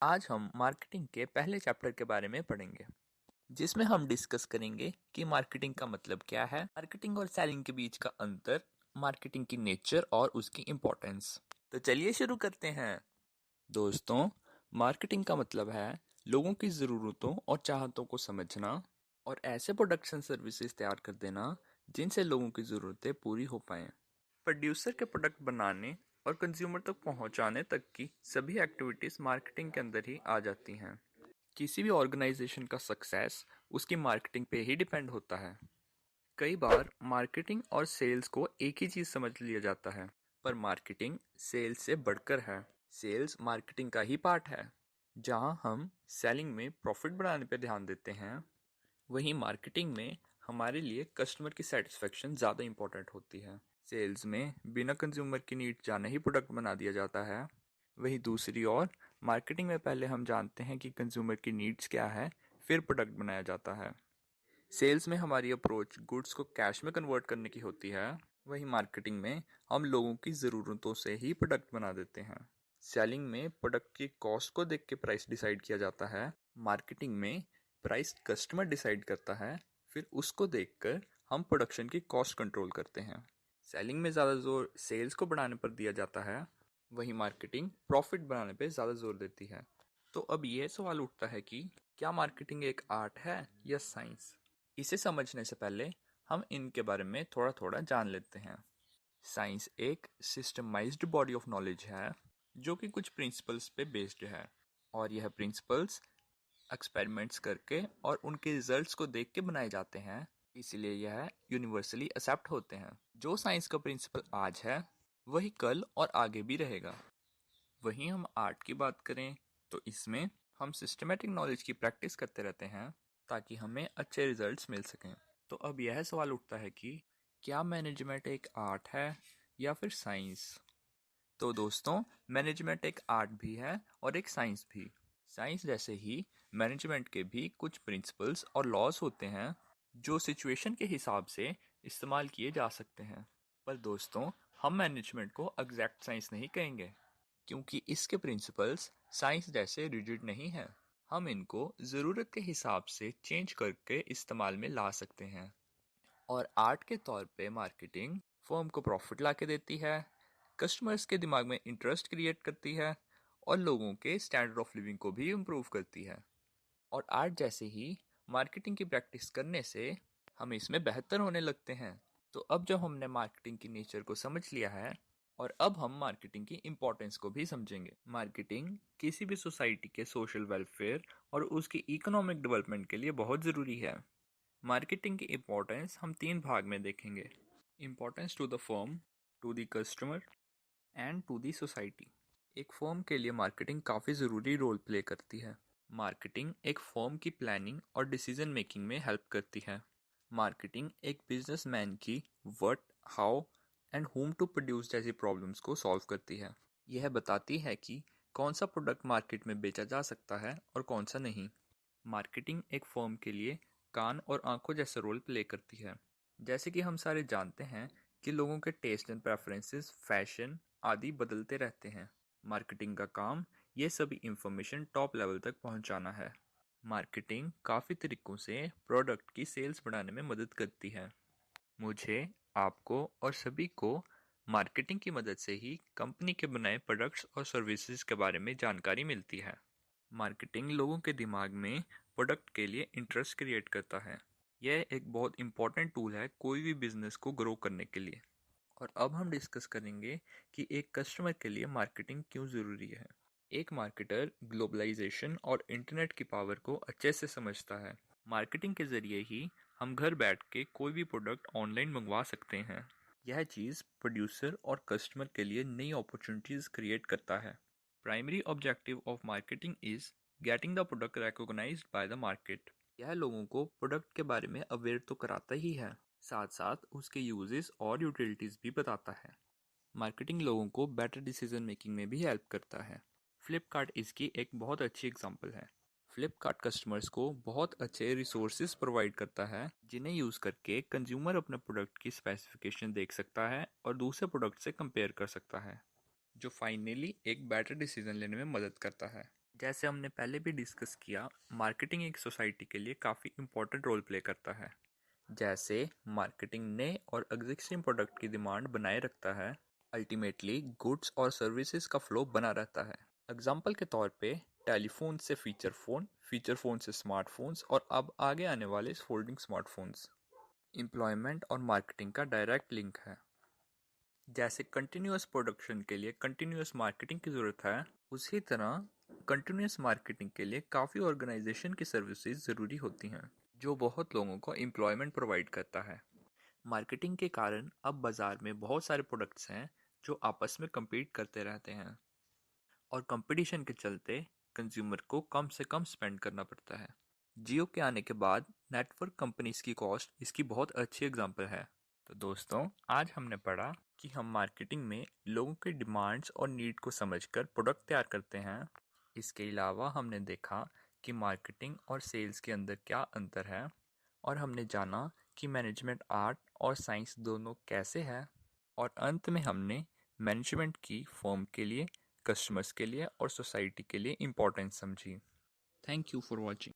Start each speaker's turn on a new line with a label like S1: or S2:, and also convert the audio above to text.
S1: आज हम मार्केटिंग के पहले चैप्टर के बारे में पढ़ेंगे, जिसमें हम डिस्कस करेंगे कि मार्केटिंग का मतलब क्या है, मार्केटिंग और सेलिंग के बीच का अंतर, मार्केटिंग की नेचर और उसकी इम्पोर्टेंस। तो चलिए शुरू करते हैं। दोस्तों, मार्केटिंग का मतलब है लोगों की ज़रूरतों और चाहतों को समझना और ऐसे प्रोडक्ट्स एंड सर्विसेज तैयार कर देना जिनसे लोगों की ज़रूरतें पूरी हो पाएं। प्रोड्यूसर के प्रोडक्ट बनाने और कंज्यूमर तक पहुंचाने तक की सभी एक्टिविटीज़ मार्केटिंग के अंदर ही आ जाती हैं। किसी भी ऑर्गेनाइजेशन का सक्सेस उसकी मार्केटिंग पे ही डिपेंड होता है। कई बार मार्केटिंग और सेल्स को एक ही चीज़ समझ लिया जाता है, पर मार्केटिंग सेल्स से बढ़कर है। सेल्स मार्केटिंग का ही पार्ट है। जहां हम सेलिंग में प्रॉफिट बढ़ाने पर ध्यान देते हैं, वहीं मार्केटिंग में हमारे लिए कस्टमर की सेटिस्फेक्शन ज़्यादा इंपॉर्टेंट होती है। सेल्स में बिना कंज्यूमर की नीड जाने ही प्रोडक्ट बना दिया जाता है। वहीं दूसरी ओर मार्केटिंग में पहले हम जानते हैं कि कंज्यूमर की नीड्स क्या है, फिर प्रोडक्ट बनाया जाता है। सेल्स में हमारी अप्रोच गुड्स को कैश में कन्वर्ट करने की होती है। वहीं मार्केटिंग में हम लोगों की ज़रूरतों से ही प्रोडक्ट बना देते हैं। सेलिंग में प्रोडक्ट की कॉस्ट को देख के प्राइस डिसाइड किया जाता है। मार्केटिंग में प्राइस कस्टमर डिसाइड करता है, फिर उसको देखकर हम प्रोडक्शन की कॉस्ट कंट्रोल करते हैं। सेलिंग में ज़्यादा जोर सेल्स को बढ़ाने पर दिया जाता है, वहीं मार्केटिंग प्रॉफिट बढ़ाने पर ज़्यादा जोर देती है। तो अब यह सवाल उठता है कि क्या मार्केटिंग एक आर्ट है या साइंस? इसे समझने से पहले हम इनके बारे में थोड़ा थोड़ा जान लेते हैं। साइंस एक सिस्टमाइज्ड बॉडी ऑफ नॉलेज है जो कि कुछ प्रिंसिपल्स पे बेस्ड है, और यह प्रिंसिपल्स एक्सपेरिमेंट्स करके और उनके रिजल्ट्स को देख के बनाए जाते हैं, इसलिए यह यूनिवर्सली एक्सेप्ट होते हैं। जो साइंस का प्रिंसिपल आज है वही कल और आगे भी रहेगा। वहीं हम आर्ट की बात करें तो इसमें हम सिस्टमेटिक नॉलेज की प्रैक्टिस करते रहते हैं ताकि हमें अच्छे रिजल्ट्स मिल सकें। तो अब यह सवाल उठता है कि क्या मैनेजमेंट एक आर्ट है या फिर साइंस? तो दोस्तों, मैनेजमेंट एक आर्ट भी है और एक साइंस भी। साइंस जैसे ही मैनेजमेंट के भी कुछ प्रिंसिपल्स और लॉज होते हैं जो सिचुएशन के हिसाब से इस्तेमाल किए जा सकते हैं। पर दोस्तों, हम मैनेजमेंट को एग्जैक्ट साइंस नहीं कहेंगे, क्योंकि इसके प्रिंसिपल्स साइंस जैसे रिजिड नहीं हैं। हम इनको ज़रूरत के हिसाब से चेंज करके इस्तेमाल में ला सकते हैं। और आर्ट के तौर पे मार्केटिंग फर्म को प्रॉफिट ला के देती है, कस्टमर्स के दिमाग में इंटरेस्ट क्रिएट करती है और लोगों के स्टैंडर्ड ऑफ लिविंग को भी इम्प्रूव करती है। और आर्ट जैसे ही मार्केटिंग की प्रैक्टिस करने से हम इसमें बेहतर होने लगते हैं। तो अब जब हमने मार्केटिंग की नेचर को समझ लिया है, और अब हम मार्केटिंग की इम्पोर्टेंस को भी समझेंगे। मार्केटिंग किसी भी सोसाइटी के सोशल वेलफेयर और उसकी इकोनॉमिक डेवलपमेंट के लिए बहुत ज़रूरी है। मार्केटिंग की इम्पोर्टेंस हम तीन भाग में देखेंगे: importance to the firm, to the customer and to the society. एक फर्म के लिए मार्केटिंग काफ़ी ज़रूरी रोल प्ले करती है। मार्केटिंग एक फर्म की प्लानिंग और डिसीजन मेकिंग में हेल्प करती है। मार्केटिंग एक बिजनेसमैन की what, how and whom to produce जैसी प्रॉब्लम्स को सॉल्व करती है। यह बताती है कि कौन सा प्रोडक्ट मार्केट में बेचा जा सकता है और कौन सा नहीं। मार्केटिंग एक फर्म के लिए कान और आंखों जैसा रोल प्ले करती है। जैसे कि हम सारे जानते हैं कि लोगों के टेस्ट एंड प्रेफरेंसेस, फैशन आदि बदलते रहते हैं। मार्केटिंग का काम ये सभी इंफॉर्मेशन टॉप लेवल तक पहुंचाना है। मार्केटिंग काफ़ी तरीकों से प्रोडक्ट की सेल्स बढ़ाने में मदद करती है। मुझे, आपको और सभी को मार्केटिंग की मदद से ही कंपनी के बनाए प्रोडक्ट्स और सर्विसेज के बारे में जानकारी मिलती है। मार्केटिंग लोगों के दिमाग में प्रोडक्ट के लिए इंटरेस्ट क्रिएट करता है। यह एक बहुत इंपॉर्टेंट टूल है कोई भी बिजनेस को ग्रो करने के लिए। और अब हम डिस्कस करेंगे कि एक कस्टमर के लिए मार्केटिंग क्यों ज़रूरी है। एक मार्केटर ग्लोबलाइजेशन और इंटरनेट की पावर को अच्छे से समझता है। मार्केटिंग के ज़रिए ही हम घर बैठ के कोई भी प्रोडक्ट ऑनलाइन मंगवा सकते हैं। यह चीज़ प्रोड्यूसर और कस्टमर के लिए नई अपॉर्चुनिटीज़ क्रिएट करता है। Primary objective of marketing is getting the product recognised by the market. यह लोगों को प्रोडक्ट के बारे में अवेयर तो कराता ही है, साथ साथ उसके यूजेस और यूटिलिटीज भी बताता है। मार्केटिंग लोगों को बेटर डिसीजन मेकिंग में भी हेल्प करता है। फ्लिपकार्ट इसकी एक बहुत अच्छी एग्जांपल है। फ्लिपकार्ट कस्टमर्स को बहुत अच्छे रिसोर्सेज प्रोवाइड करता है, जिन्हें यूज़ करके कंज्यूमर अपने प्रोडक्ट की स्पेसिफिकेशन देख सकता है और दूसरे प्रोडक्ट से कंपेयर कर सकता है, जो फाइनली एक बेटर डिसीजन लेने में मदद करता है। जैसे हमने पहले भी डिस्कस किया, मार्केटिंग एक सोसाइटी के लिए काफ़ी इम्पोर्टेंट रोल प्ले करता है। जैसे मार्केटिंग नए और एग्जिस्टिंग प्रोडक्ट की डिमांड बनाए रखता है। अल्टीमेटली गुड्स और सर्विसेज का फ्लो बना रहता है। एग्जाम्पल के तौर पे टेलीफोन से फीचर फोन से स्मार्टफोन्स और अब आगे आने वाले फोल्डिंग स्मार्टफोन्स। एम्प्लॉयमेंट और मार्केटिंग का डायरेक्ट लिंक है। जैसे कंटिन्यूअस प्रोडक्शन के लिए कंटिन्यूअस मार्केटिंग की ज़रूरत है, उसी तरह कंटिन्यूअस मार्केटिंग के लिए काफ़ी ऑर्गेनाइजेशन की सर्विसेज ज़रूरी होती हैं, जो बहुत लोगों को एम्प्लॉयमेंट प्रोवाइड करता है। मार्केटिंग के कारण अब बाज़ार में बहुत सारे प्रोडक्ट्स हैं जो आपस में compete करते रहते हैं, और कंपटीशन के चलते कंज्यूमर को कम से कम स्पेंड करना पड़ता है। जियो के आने के बाद नेटवर्क कंपनीज की कॉस्ट इसकी बहुत अच्छी एग्जांपल है। तो दोस्तों, आज हमने पढ़ा कि हम मार्केटिंग में लोगों के डिमांड्स और नीड को समझकर प्रोडक्ट तैयार करते हैं। इसके अलावा हमने देखा कि मार्केटिंग और सेल्स के अंदर क्या अंतर है, और हमने जाना कि मैनेजमेंट आर्ट और साइंस दोनों कैसे है। और अंत में हमने मैनेजमेंट की फर्म के लिए, कस्टमर्स के लिए और सोसाइटी के लिए इम्पोर्टेंस समझी। Thank you for watching.